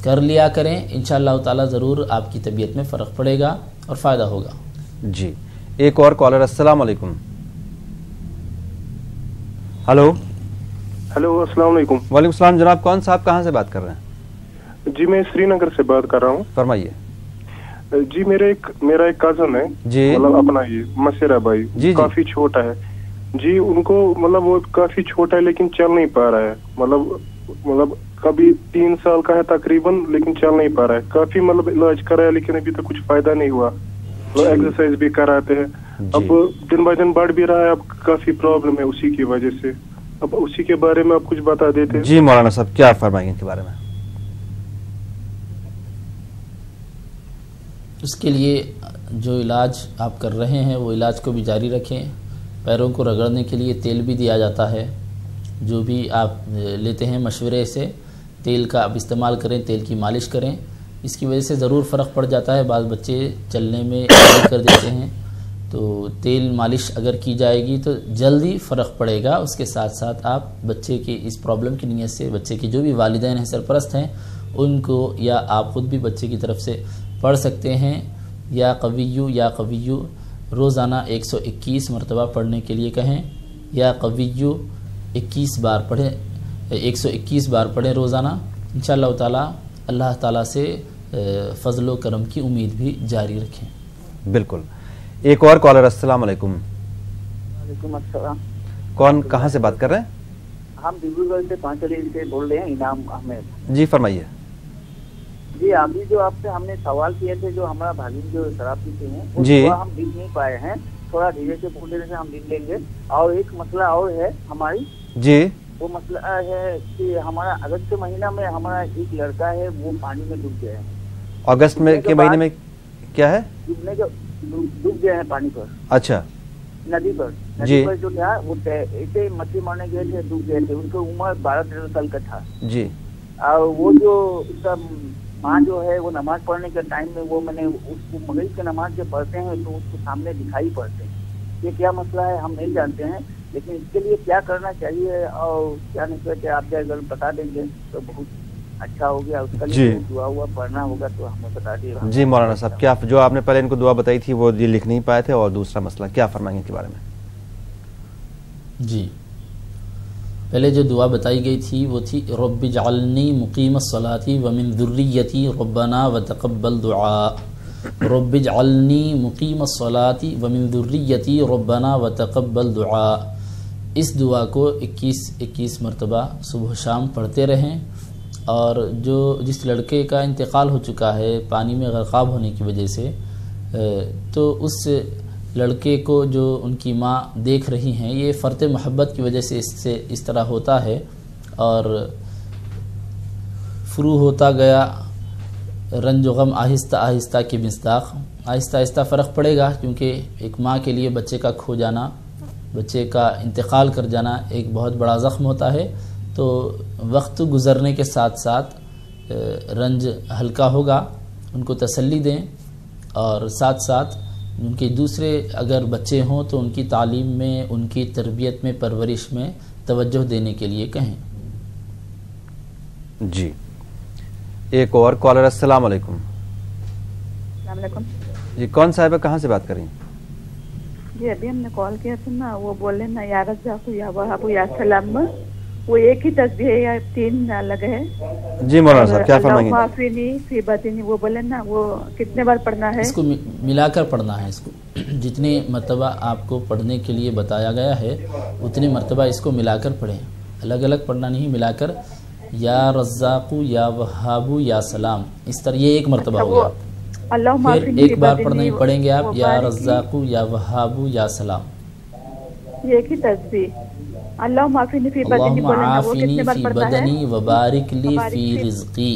کر لیا کریں۔ انشاءاللہ تعالیٰ ضرور آپ کی طبیعت میں فرق پڑے گا اور فائدہ ہوگا۔ جی ایک اور کالر، السلام علیکم۔ ہلو السلام علیکم۔ وعلیکم السلام جناب، کون صاحب کہاں سے بات کر رہے ہیں؟ جی میں سری نگر سے بات کر رہا ہوں۔ فرمائیے۔ جی میرا ایک کازن ہے، جی مطلب اپنا یہ مسیرہ بھائی، جی کافی چھوٹا ہے جی، ان کو مطلب وہ کافی چھوٹا ہے لیکن چل نہیں پا رہا ہے، مطلب کبھی 3 سال کا ہے تقریباً لیکن چل نہیں پا رہا ہے، کافی مطلب علاج کرایا لیکن ابھی تک کچھ فائدہ نہیں ہوا، ایکسرسائز بھی کراتے ہیں، اب دن بہ دن بڑھ بھی رہا ہے، اب کافی پرابلم ہے اسی کی وجہ سے، اب اسی کے بارے میں آپ کچھ بتا دیتے ہیں؟ جی مولانا صاحب کیا فرمائیں گے ان کے بارے میں؟ اس کے لیے جو علاج آپ کر رہے ہیں وہ علاج کو بھی جاری رکھیں۔ پیروں کو رگڑنے کے لیے تیل بھی دیا جاتا ہے، جو بھی آپ لیتے ہیں مشورے سے تیل کا آپ استعمال کریں، تیل کی مالش کریں، اس کی وجہ سے ضرور فرق پڑ جاتا ہے۔ بعض بچے چلنے میں کر دیتے ہیں، تو تیل مالش اگر کی جائے گی تو جلدی فرق پڑے گا۔ اس کے ساتھ ساتھ آپ بچے کی اس پرابلم کی نیت سے بچے کے جو بھی والدین ہیں، سرپرست ہیں، ان کو یا آپ خود بھی بچے کی طرف سے پڑھ سکتے ہیں یا قویو روزانہ 121 مرتبہ پڑھنے کے لیے کہیں، یا قویو 21 بار پڑھیں، 121 بار پڑھیں روزانہ۔ انشاءاللہ تعالیٰ اللہ تعالیٰ سے فضل و کرم کی امید بھی جاری رکھیں۔ بالکل۔ ایک اور کالر، السلام علیکم۔ وعلیکم السلام۔ کون کہاں سے بات کر رہے ہیں؟ ہم ڈبروگڑھ سے پانچلی سے بول رہے ہیں، انعام احمد۔ جی فرمائیے۔ جی ابھی جو آپ سے ہم نے سوال کیے تھے، جو ہمارا بھاگین جو شراب پیتے ہیں جی ہم لکھ نہیں پائے ہیں، تھوڑا دھیرے سے بولنے سے ہم لکھ لیں گے۔ اور ایک مسئلہ اور ہے ہماری، جی وہ مسئلہ ہے کہ ہمارا اگست کے مہینہ میں ہمارا ایک لڑکا ہے وہ پانی میں ڈوب گیا ہے۔ اگست میں کے مہینے میں کیا ہے؟ ڈوب گئے ہیں پانی پر، اچھا ندی پر جو تھا وہ ایسے مچھلی مارنے گئے تھے، ڈوب گئے تھے، ان کی عمر 12-13 سال کا تھا جی۔ اور وہ جو اس کا ماں جو ہے وہ نماز پڑھنے کے ٹائم میں وہ میں نے اس کو مغرب کی نماز جو پڑھتے ہیں تو اس کو سامنے دکھائی پڑتے ہیں۔ یہ کیا مسئلہ ہے ہم نہیں جانتے ہیں، لیکن اس کے لیے کیا کرنا چاہیے اور کیا نہیں کرتے آپ اگر بتا دیں گے تو بہت اچھا ہو گیا۔ اس کا لیے دعا ہوا پڑھنا ہوگا تو ہمیں بتا دیے گا۔ جی مولانا صاحب، کیا جو آپ نے پہلے ان کو دعا بتائی تھی وہ یہ لکھ نہیں پائے تھے، اور دوسرا مسئلہ کیا فرمائیں گے کے بارے میں؟ جی پہلے جو دعا بتائی گئی تھی وہ تھی رب اجعلنی مقیم الصلاۃ ومن ذریتی ربنا وتقبل دعاء، رب اجعلنی مقیم الصلاۃ ومن ذریتی ربنا وتقبل دعاء۔ اس دعا کو 21 مرتبہ صبح و شام پڑھتے رہیں، اور جس لڑکے کا انتقال ہو چکا ہے پانی میں غرقاب ہونے کی وجہ سے، تو اس لڑکے کو جو ان کی ماں دیکھ رہی ہیں، یہ فرط محبت کی وجہ سے اس طرح ہوتا ہے، اور فرو ہوتا گیا رنج و غم آہستہ آہستہ کی مصداق، آہستہ آہستہ فرق پڑے گا، کیونکہ ایک ماں کے لیے بچے کا کھو جانا، بچے کا انتقال کر جانا ایک بہت بڑا زخم ہوتا ہے۔ تو وقت گزرنے کے ساتھ ساتھ رنج ہلکا ہوگا، ان کو تسلی دیں، اور ساتھ ساتھ ان کے دوسرے اگر بچے ہوں تو ان کی تعلیم میں، ان کی تربیت میں، پرورش میں توجہ دینے کے لیے کہیں۔ جی ایک اور کالر، السلام علیکم۔ السلام علیکم جی کون صاحبہ کہاں سے بات کر رہی ہیں؟ جی ابھی ہم نے کال کیا تھا نا، وہ بولے نا یا رزاق یا وہاب یا سلام، وہ ایک ہی تسبیح ہے یا 3 الگ ہے؟ جی مولانا صاحب کیا فرمائیں گے؟ اللہم عافینی فی بطنی، وہ بولے نا وہ کتنے بار پڑھنا ہے؟ اس کو ملا کر پڑھنا ہے، اس کو جتنے مرتبہ آپ کو پڑھنے کے لیے بتایا گیا ہے اتنے مرتبہ اس کو ملا کر پڑھیں، الگ الگ پڑھنا نہیں، ملا کر یا رزاق یا وہاب یا سلام، اس طرح یہ ایک مرتبہ ہوگا۔ پھر ایک بار پڑھیں گے آپ یا رزاق یا وہاب یا سلام، یہ ایک ہی تسبیح۔ اللہم عافینی فی بدنی، اللہم عافینی فی بدنی وبارک لی فی رزقی،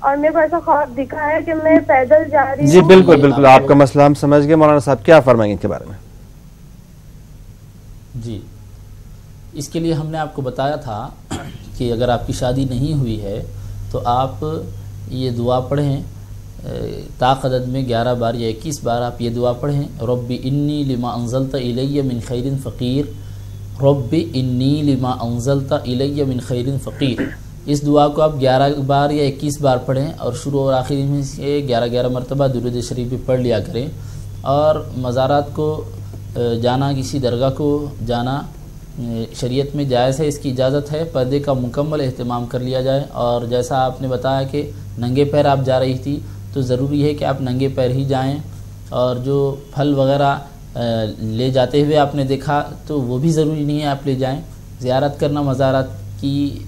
اور میرے کو ایسا خواب دکھا ہے کہ میں پیدل جا رہی ہوں. جی بالکل بالکل آپ کا مسئلہ ہم سمجھ گئے. مولانا صاحب کیا فرمائیں گے ان کے بارے میں؟ جی اس کے لیے ہم نے آپ کو بتایا تھا کہ اگر آپ کی شادی نہیں ہوئی ہے تو آپ یہ دعا پڑھیں طاق عدد میں 11 بار یا 21 بار آپ یہ دعا پڑھیں. رب انی لما انزلت الی من خیر فقیر، رب انی لما انزلت الی من خیر فقیر. اس دعا کو آپ 11 بار یا 21 بار پڑھیں اور شروع اور آخری میں سے 11 مرتبہ درود شریف بھی پڑھ لیا کریں. اور مزارات کو جانا، کسی درگاہ کو جانا شریعت میں جائز ہے، اس کی اجازت ہے. پردے کا مکمل اہتمام کر لیا جائے. اور جیسا آپ نے بتایا کہ ننگے پیر آپ جا رہی تھی تو ضروری ہے کہ آپ ننگے پیر ہی جائیں. اور جو پھل وغیرہ لے جاتے ہوئے آپ نے دیکھا تو وہ بھی ضروری نہیں ہے آپ لے جائیں. زیارت کرنا مزارات کی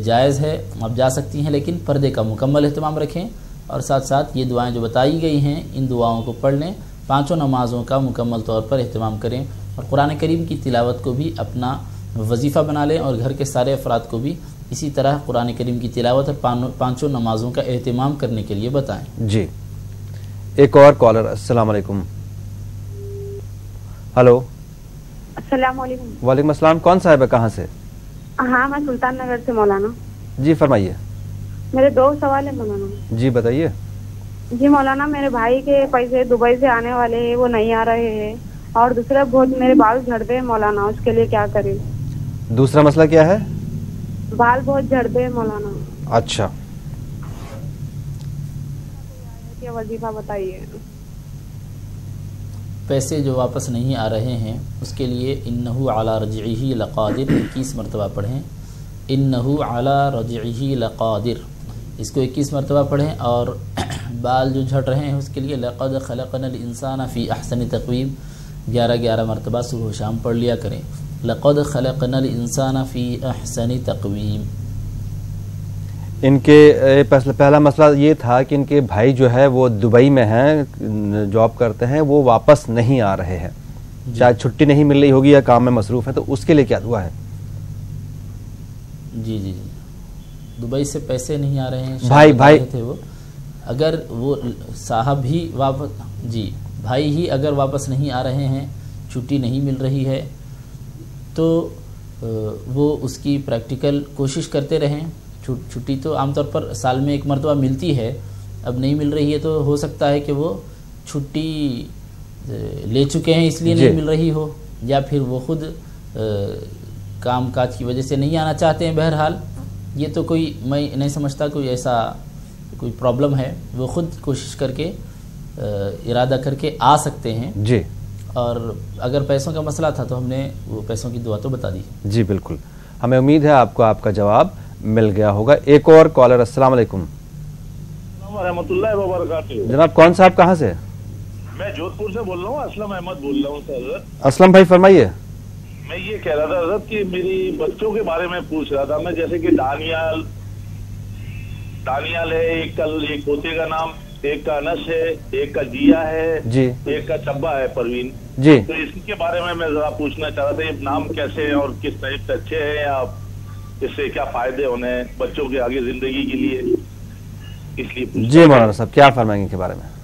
جائز ہے، آپ جا سکتی ہیں، لیکن پردے کا مکمل اہتمام رکھیں. اور ساتھ ساتھ یہ دعائیں جو بتائی گئی ہیں ان دعاؤں کو پڑھ لیں. 5 نمازوں کا مکمل طور پر اہتمام کریں اور قرآن کریم کی تلاوت کو بھی اپنا وظیفہ بنا لیں. اور گھر کے سارے افراد کو بھی اسی طرح قرآن کریم کی تلاوت اور 5 نمازوں کا اہتمام کرنے کے لیے بتائیں. جی ایک اور کالر. السلام علیکم. ہلو. السلام علیکم. وعلیکم السلام. کون صاحب ہے، کہاں سے؟ ہاں میں سلطان نگر سے مولانا. جی فرمائیے. میرے 2 سوال ہیں مولانا. جی بتائیے. جی مولانا میرے بھائی کے پیسے دبئی سے آنے والے ہیں، وہ نہیں آ رہے ہیں. اور دوسرا بہت میرے بال جھڑتے ہیں مولانا، اس کے لیے کیا کریں؟ دوسرا مسئلہ کیا ہے؟ بال بہت جھڑتے ہیں مولانا. اچھا کیا وظیفہ بتائیے. پیسے جو واپس نہیں آ رہے ہیں اس کے لیے انہو علی رجعہ لقادر 21 مرتبہ پڑھیں. انہو علی رجعہ لقادر اس کو 21 مرتبہ پڑھیں. اور بال جو جھڑ رہے ہیں اس کے لیے لقد خلقنا الانسان فی احسن تقویم 11 مرتبہ صبح و شام پڑھ لیا کریں. لقد خلقنا الانسان فی احسن تقویم. ان کے پہلا مسئلہ یہ تھا کہ ان کے بھائی جو ہے وہ دبئی میں ہیں، جاب کرتے ہیں، وہ واپس نہیں آ رہے ہیں. شاید چھٹی نہیں مل رہی ہوگی یا کام میں مصروف ہے، تو اس کے لیے کیا دعا ہے؟ جی جی جی دبئی سے پیسے نہیں آ رہے ہیں. بھائی تھے وہ، اگر وہ صاحب ہی واپس، جی بھائی ہی اگر واپس نہیں آ رہے ہیں، چھٹی نہیں مل رہی ہے، تو وہ اس کی پریکٹیکل کوشش کرتے رہیں. چھٹی تو عام طور پر سال میں 1 مرتبہ ملتی ہے، اب نہیں مل رہی ہے تو ہو سکتا ہے کہ وہ چھٹی لے چکے ہیں اس لیے نہیں مل رہی ہو، یا پھر وہ خود کام کاج کی وجہ سے نہیں آنا چاہتے ہیں. بہرحال یہ تو کوئی، میں نہیں سمجھتا کوئی ایسا کوئی پرابلم ہے. وہ خود کوشش کر کے ارادہ کر کے آ سکتے ہیں. جی اور اگر پیسوں کا مسئلہ تھا تو ہم نے وہ پیسوں کی دعا تو بتا دی. جی بالکل. ہمیں امید ہے آپ کو آپ کا جواب مل گیا ہوگا. ایک اور کالر. السلام علیکم. رحمۃ اللہ وبرکاتہ. جناب کون صاحب کہاں سے؟ میں جودھ پور سے بول رہا ہوں، اسلم احمد بول رہا ہوں سر. اسلم بھائی فرمائیے. میں یہ کہہ رہا تھا حضرت کہ میری بچوں کے بارے میں پوچھ رہا تھا میں، جیسے کہ دانیال ہے، ایک پوتے کا نام، ایک کا انس ہے، ایک کا جیا ہے، جی ایک کا چبا ہے پروین. جی تو اس کے بارے میں ذرا پوچھنا چاہ رہا تھا، یہ نام کیسے اور کس ٹائپ سے اچھے ہیں، یا اس سے کیا فائدے ہونے ہیں بچوں کے آگے زندگی کے لیے، اس لیے. جی مولانا صاحب کیا فرمائیں گے ان کے بارے میں؟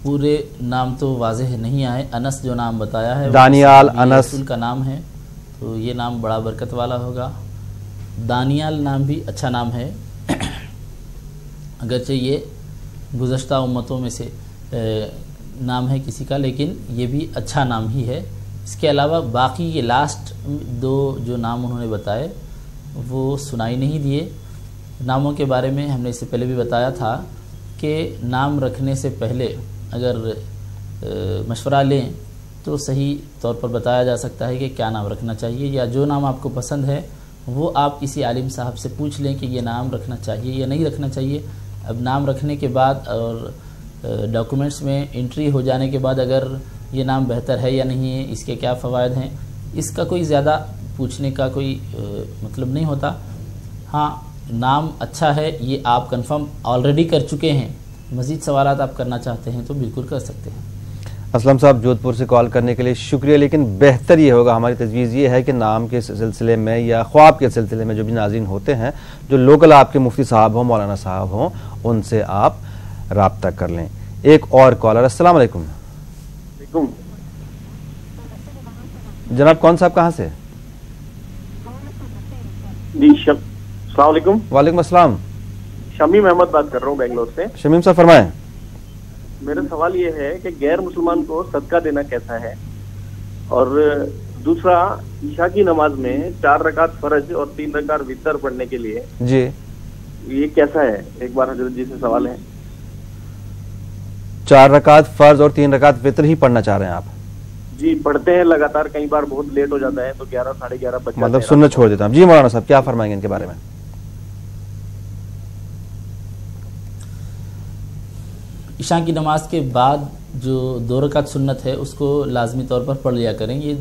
پورے نام تو واضح نہیں آئے. انس جو نام بتایا ہے دانیال انس کا نام ہے، تو یہ نام بڑا برکت والا ہوگا. دانیال نام بھی اچھا نام ہے، اگرچہ یہ گزشتہ امتوں میں سے نام ہے کسی کا، لیکن یہ بھی اچھا نام ہی ہے. اس کے علاوہ باقی یہ لاسٹ 2 جو نام انہوں نے بتائے وہ سنائی نہیں دیے. ناموں کے بارے میں ہم نے اس سے پہلے بھی بتایا تھا کہ نام رکھنے سے پہلے اگر مشورہ لیں تو صحیح طور پر بتایا جا سکتا ہے کہ کیا نام رکھنا چاہیے، یا جو نام آپ کو پسند ہے وہ آپ کسی عالم صاحب سے پوچھ لیں کہ یہ نام رکھنا چاہیے یا نہیں رکھنا چاہیے. اب نام رکھنے کے بعد اور ڈاکومنٹس میں انٹری ہو جانے کے بعد اگر یہ نام بہتر ہے یا نہیں ہے، اس کے کیا فوائد ہیں، اس کا کوئی زیادہ پوچھنے کا کوئی مطلب نہیں ہوتا. ہاں نام اچھا ہے یہ آپ کنفرم آلریڈی کر چکے ہیں، مزید سوالات آپ کرنا چاہتے ہیں تو بالکل کر سکتے ہیں. اسلم صاحب جودھپور سے کال کرنے کے لیے شکریہ، لیکن بہتر یہ ہوگا، ہماری تجویز یہ ہے کہ نام کے سلسلے میں یا خواب کے سلسلے میں جو بھی ناظرین ہوتے ہیں، جو لوکل آپ کے مفتی صاحب ہوں، مولانا صاحب ہوں، ان سے آپ رابطہ کر لیں۔ ایک اور کالر، السلام علیکم۔ جناب کون صاحب کہاں سے؟ جی السلام علیکم۔ وعلیکم السلام۔ شمیم احمد بات کر رہا ہوں بنگلور سے۔ شمیم صاحب فرمائیں۔ میرا سوال یہ ہے کہ غیر مسلمان کو صدقہ دینا کیسا ہے، اور دوسرا عشاء کی نماز میں 4 رکعت فرض اور 3 رکعت وتر پڑھنے کے لیے جی یہ کیسا ہے؟ ایک بار حضرت جی سے سوال ہے۔ 4 رکعت فرض اور 3 رکعت وتر ہی پڑھنا چاہ رہے ہیں آپ؟ جی پڑھتے ہیں لگاتار، کئی بار بہت لیٹ ہو جاتا ہے تو 11 ساڑھے 11 بج جاتے ہیں، مطلب سننا چھوڑ دیتا ہوں۔ جی مولانا صاحب کیا فرمائیں گے ان کے بارے میں؟ عشاء کی نماز کے بعد جو 2 رکعت سنت ہے اس کو لازمی طور پر پڑھ لیا کریں، یہ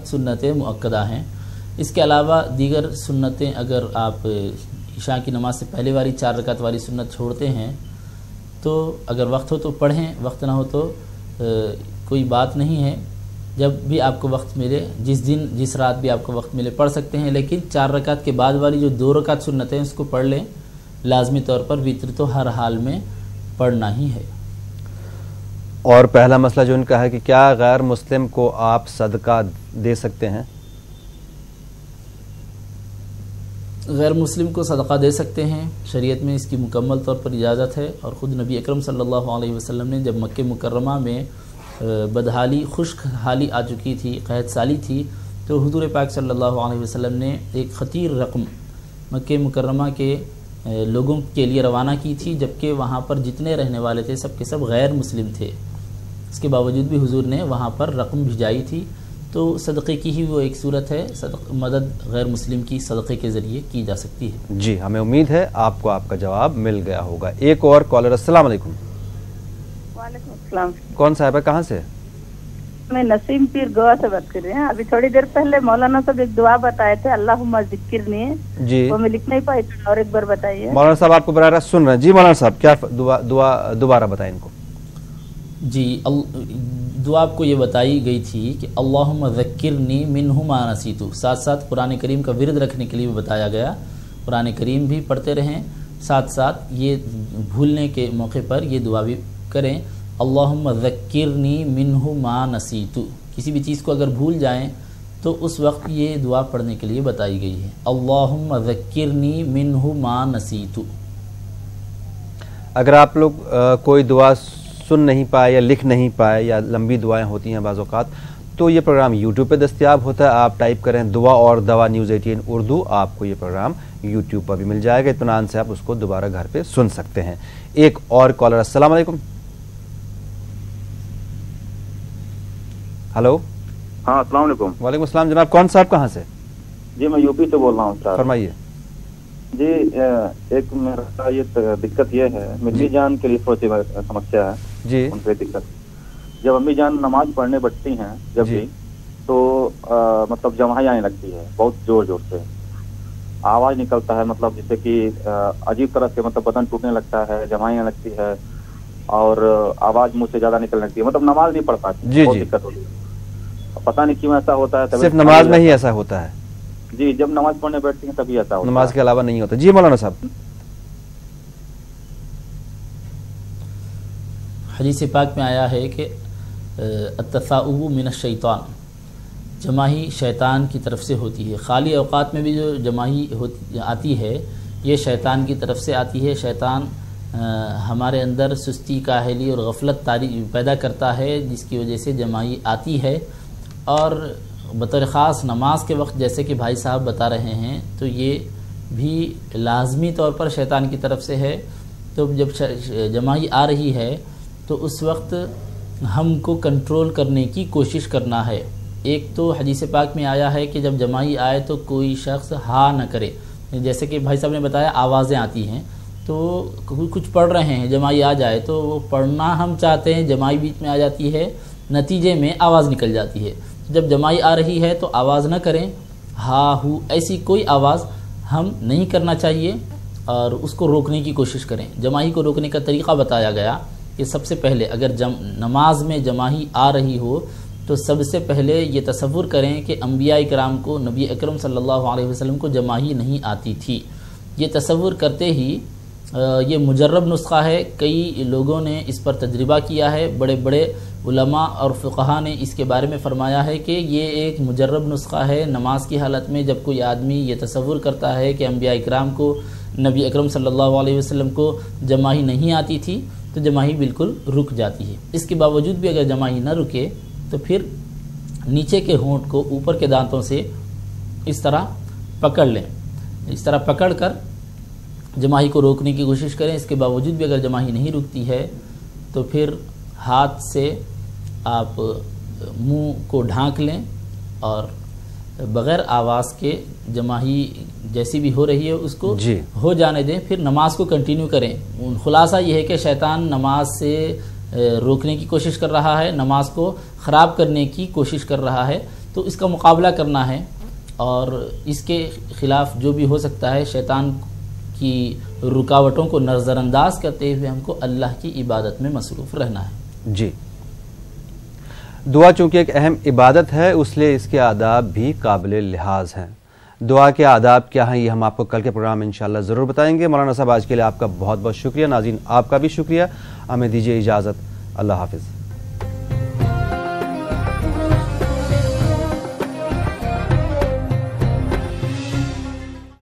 سنتیں مؤکدہ ہیں۔ اس کے علاوہ دیگر سنتیں اگر آپ عشاء کی نماز سے پہلے والی 4 رکعت والی سنت چھوڑتے ہیں تو اگر وقت ہو تو پڑھیں، وقت نہ ہو تو کوئی بات نہیں ہے، جب بھی آپ کو وقت ملے، جس دن جس رات بھی آپ کو وقت ملے پڑھ سکتے ہیں، لیکن 4 رکعت کے بعد والی جو 2 رکعت سنتیں اس کو پڑھ لیں لازمی طور پر۔ وتر تو ہر حال میں پڑھنا ہی ہے۔ اور پہلا مسئلہ جو ان کا ہے کہ کیا غیر مسلم کو آپ صدقہ دے سکتے ہیں؟ غیر مسلم کو صدقہ دے سکتے ہیں، شریعت میں اس کی مکمل طور پر اجازت ہے، اور خود نبی اکرم صلی اللہ علیہ وسلم نے جب مکہ مکرمہ میں بدحالی خشک حالی آ چکی تھی، قحط سالی تھی، تو حضور پاک صلی اللہ علیہ وسلم نے ایک خطیر رقم مکہ مکرمہ کے لوگوں کے لیے روانہ کی تھی، جبکہ وہاں پر جتنے رہنے والے تھے سب کے سب غیر مسلم تھے۔ اس کے باوجود بھی حضور نے وہاں پر رقم بھیجائی تھی، تو صدقے کی ہی وہ ایک صورت ہے، مدد غیر مسلم کی صدقے کے ذریعے کی جا سکتی ہے۔ جی ہمیں امید ہے آپ کو آپ کا جواب مل گیا ہوگا۔ ایک اور کالر، السلام علیکم۔ وعلیکم السلام۔ کون صاحب ہے، کہاں سے؟ میں نسیم پیر گوا سے بات کر رہے ہیں۔ ابھی تھوڑی دیر پہلے مولانا صاحب ایک دعا بتائے تھے، اللہم ذکرنی، جی وہ میں لکھ نہیں پائی تھی، اور ایک بار بتائیے۔ مولانا صاحب آپ کو براہ راست سن رہے ہیں۔ جی مولانا صاحب کیا دعا دوبارہ بتائیں ان کو۔ جی دعا آپ کو یہ بتائی گئی تھی کہ اللہم ذکرنی منہ ما نسیت، ساتھ ساتھ قرآن کریم کا ورد رکھنے کے لیے بھی بتایا گیا، قرآن کریم بھی پڑھتے رہیں، ساتھ ساتھ یہ بھولنے کے موقع پر یہ دعا بھی کریں، اللہم ذکرنی منہ ما نسیت۔ کسی بھی چیز کو اگر بھول جائیں تو اس وقت یہ دعا پڑھنے کے لیے بتائی گئی ہے، اللہم ذکرنی منہ ما نسیت۔ اگر آپ لوگ کوئی دعا سن نہیں پائے یا لکھ نہیں پائے، یا لمبی دعائیں ہوتی ہیں بعض اوقات، تو یہ پروگرام یوٹیوب پہ دستیاب ہوتا ہے، آپ ٹائپ کریں دعا اور دوا نیوز 18 اردو، آپ کو یہ پروگرام یوٹیوب پر بھی مل جائے گا، اطمینان سے آپ اس کو دوبارہ گھر پہ سن سکتے ہیں۔ ایک اور کالر، السلام علیکم۔ ہلو، ہاں السلام علیکم۔ وعلیکم السلام جناب، کون صاحب کہاں سے؟ جی میں یو پی سے بول رہا ہوں سر۔ فرمائیے۔ جی ایک میرا یہ دقت یہ ہے، امی جان کے لیے تھوڑی سی سمسیا ہے جی، ان سے دقت، جب امی جان نماز پڑھنے بیٹھتی ہیں جب بھی تو مطلب جمائی آنے لگتی ہے، بہت زور زور سے آواز نکلتا ہے، مطلب جیسے کہ عجیب طرح سے مطلب بدن ٹوٹنے لگتا ہے، جمائی آنے لگتی ہے، اور آواز منہ سے زیادہ نکلنے لگتی ہے، مطلب نماز نہیں پڑھ پاتی، بہت دقت ہوتی ہے، پتہ نہیں کیوں ایسا ہوتا ہے۔ صرف نماز میں ہی ایسا ہوتا ہے؟ جی جب نماز پڑھنے بیٹھتی ہیں تبھی ایسا ہوتا ہے، نماز کے علاوہ نہیں ہوتا۔ جی مولانا صاحب۔ حدیث پاک میں آیا ہے کہ التثاؤب من الشیطان، جماہی شیطان کی طرف سے ہوتی ہے، خالی اوقات میں بھی جو جماہی آتی ہے یہ شیطان کی طرف سے آتی ہے۔ شیطان ہمارے اندر سستی، کاہلی اور غفلت پیدا کرتا ہے، جس کی وجہ سے جماعی آتی ہے، اور بطور خاص نماز کے وقت جیسے کہ بھائی صاحب بتا رہے ہیں تو یہ بھی لازمی طور پر شیطان کی طرف سے ہے۔ تو جب جماعی آ رہی ہے تو اس وقت ہم کو کنٹرول کرنے کی کوشش کرنا ہے۔ ایک تو حدیث پاک میں آیا ہے کہ جب جماعی آئے تو کوئی شخص ہاں نہ کرے، جیسے کہ بھائی صاحب نے بتایا آوازیں آتی ہیں، تو کچھ پڑھ رہے ہیں، جماعی آ جائے تو وہ پڑھنا ہم چاہتے ہیں، جماعی بیچ میں آ جاتی ہے، نتیجے میں آواز نکل جاتی ہے۔ جب جماعی آ رہی ہے تو آواز نہ کریں، ہا ہو ایسی کوئی آواز ہم نہیں کرنا چاہیے، اور اس کو روکنے کی کوشش کریں۔ جماعی کو روکنے کا طریقہ بتایا گیا کہ سب سے پہلے اگر نماز میں جماعی آ رہی ہو تو سب سے پہلے یہ تصور کریں کہ انبیاء کرام کو، نبی اکرم صلی اللہ علیہ وسلم کو جماعی نہیں آتی تھی۔ یہ تصور کرتے ہی یہ مجرب نسخہ ہے، کئی لوگوں نے اس پر تجربہ کیا ہے، بڑے بڑے علماء اور فقہا نے اس کے بارے میں فرمایا ہے کہ یہ ایک مجرب نسخہ ہے۔ نماز کی حالت میں جب کوئی آدمی یہ تصور کرتا ہے کہ انبیاء اکرام کو، نبی اکرم صلی اللہ علیہ وسلم کو جماعی نہیں آتی تھی تو جماعی بالکل رک جاتی ہے۔ اس کے باوجود بھی اگر جماعی نہ رکے تو پھر نیچے کے ہونٹ کو اوپر کے دانتوں سے اس طرح پکڑ لیں، اس طرح پکڑ کر جماعی کو روکنے کی کوشش کریں۔ اس کے باوجود بھی اگر جماعی نہیں رکتی ہے تو پھر ہاتھ سے آپ منہ کو ڈھانک لیں اور بغیر آواز کے جماعی جیسی بھی ہو رہی ہے اس کو ہو جانے دیں، پھر نماز کو کنٹینیو کریں۔ خلاصہ یہ ہے کہ شیطان نماز سے روکنے کی کوشش کر رہا ہے، نماز کو خراب کرنے کی کوشش کر رہا ہے، تو اس کا مقابلہ کرنا ہے اور اس کے خلاف جو بھی ہو سکتا ہے شیطان کی رکاوٹوں کو نظر انداز کرتے ہوئے ہم کو اللہ کی عبادت میں مصروف رہنا ہے۔ جی، دعا چونکہ ایک اہم عبادت ہے اس لیے اس کے آداب بھی قابل لحاظ ہیں۔ دعا کے آداب کیا ہیں یہ ہم آپ کو کل کے پروگرام میں انشاءاللہ ضرور بتائیں گے۔ مولانا صاحب آج کے لیے آپ کا بہت بہت شکریہ، ناظرین آپ کا بھی شکریہ، ہمیں دیجیے اجازت، اللہ حافظ۔